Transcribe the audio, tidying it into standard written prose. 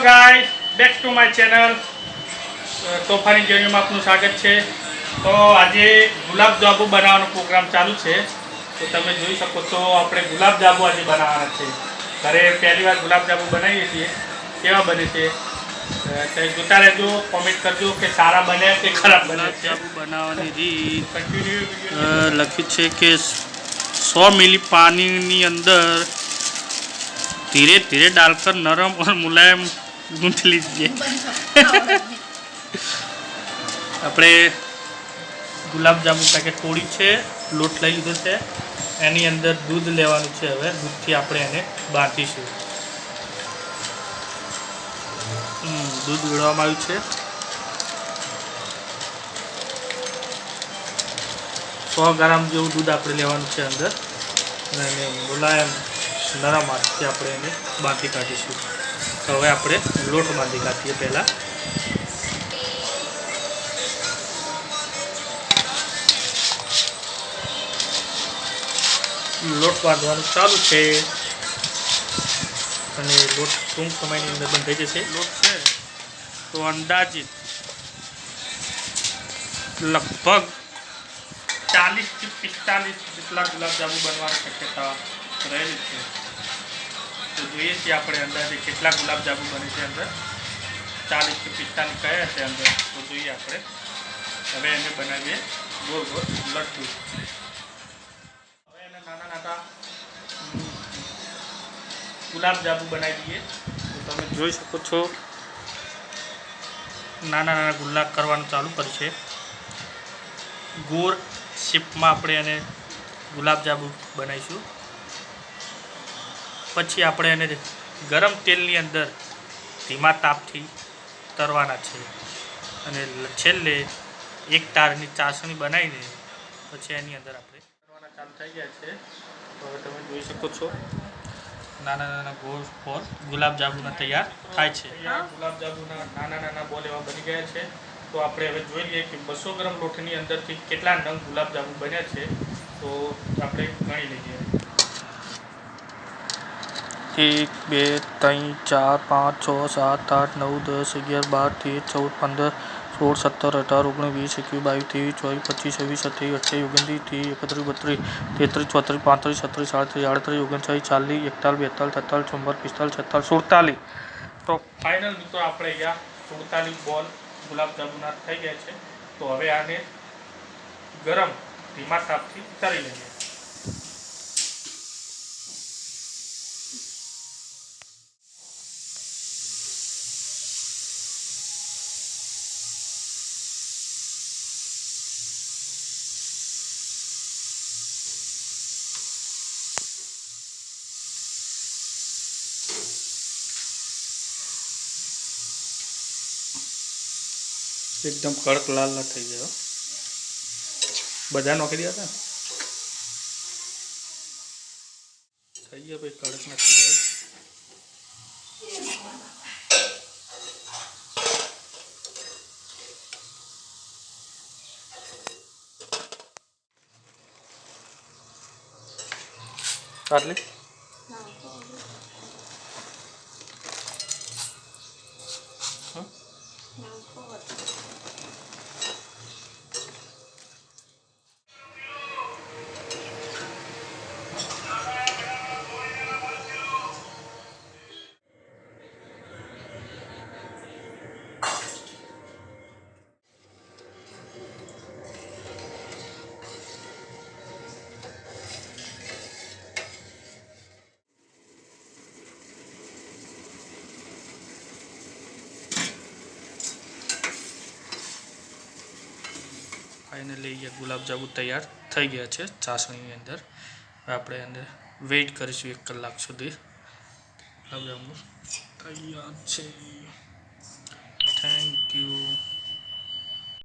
Guys, back to my channel તોફાની જર્નીમાં આપનું સ્વાગત છે। તો આજે ગુલાબજાંબુ બનાવવાનો પ્રોગ્રામ ચાલુ છે। તો તમે જોઈ શકો છો આપણે ગુલાબજાંબુ આજે બનાવવાના છે। ઘરે પહેલી વાર ગુલાબજાંબુ બનાવીએ છીએ, કેવા બને છે તે જોતા રહેજો। કોમેન્ટ કરજો કે સારા બને કે ખરાબ બને છે। ગુલાબજાંબુ બનાવવાની રીત લખી છે કે 100 मिली पानी अंदर धीरे धीरे डालकर नरम और मुलायम गूंथ लीजिए। આપણે ગુલાબજાંબુ પેકેટ તોડી છે, લોટ લઈ લીધો છે, એની અંદર દૂધ લેવાનું છે। હવે દૂધથી આપણે એને બાંધીશું। દૂધ ગળવામાં આવ્યું છે। 100 ગ્રામ જેવું દૂધ આપણે લેવાનું છે અંદર, અને એને મુલાયમ નરમ હાથથી આપણે એને બાંધી કાઢીશું। તો હવે આપણે લોટ બાંધી કાઢીએ। પહેલાં લોટ બાંધવાનું ચાલુ છે, અને લોટ ટૂંક સમયની અંદર બંધાઈ જશે। લોટ છે તો અંદાજિત લગભગ 40 થી 45 જેટલા ગુલાબજાંબુ બનવાની શક્યતા રહેલી છે। તો જોઈએ છીએ આપણે અંદાજે કેટલા ગુલાબજાંબુ બને છે અંદર। 40 થી 45 કયા છે અંદર, તો જોઈએ આપણે। હવે એને બનાવીએ ગોળ ગોળ લડ્ડુ। હવે એને નાના નાના ગુલાબજાંબુ બનાવી દઈએ। તો તમે જોઈ શકો છો નાના નાના ગુલ્લા કરવાનું ચાલુ કરશે। ગોળ શેપમાં આપણે એને ગુલાબજાંબુ બનાવીશું। પછી આપણે એને ગરમ તેલની અંદર ધીમા તાપથી તળવાના છે, અને છેલ્લે એક તારની ચાસણી બનાવીને પછી એની અંદર આપણે તળવાના ચાલુ થઈ ગયા છે। તો હવે તમે જોઈ શકો છો નાના નાના ગોળ બોલ ગુલાબજાંબુના તૈયાર થાય છે। ગુલાબજાંબુના નાના નાના બોલ એવા બની ગયા છે। તો આપણે હવે જોઈ લઈએ કે 200 ગ્રામ લોટની અંદરથી કેટલા નંગ ગુલાબજાંબુ બન્યા છે। તો આપણે ગણી લઈએ। 1 2 3 4 5 6 7 8 9 10 11 12 13 14 15 16 17 18 19 20 21 22 23 24 25 26 27 28 29 30 31 32 33 34 35 36 37 38 39 40 41 42 43 44 45 46 47 તો ફાઇનલ મિત્રો આપણે અહીંયા 47 બોલ ગુલાબજાંબુના થઈ ગયા છે। તો હવે આને ગરમ ધીમા તાપથી તળી લઈએ। એકદમ કડક લાલ ના થઈ જાય। બધા નોખી દીધા હતા થઈ ગયા ભાઈ, કડક ના થઈ જાય। કાટલી फाइनली गुलाबजांबू तैयार થઈ ગયા છે ચાસણીની અંદર। આપણે અંદર વેઇટ કરીશું 1 કલાક સુધી। ગુલાબજાંબુ તૈયાર છે। Thank you.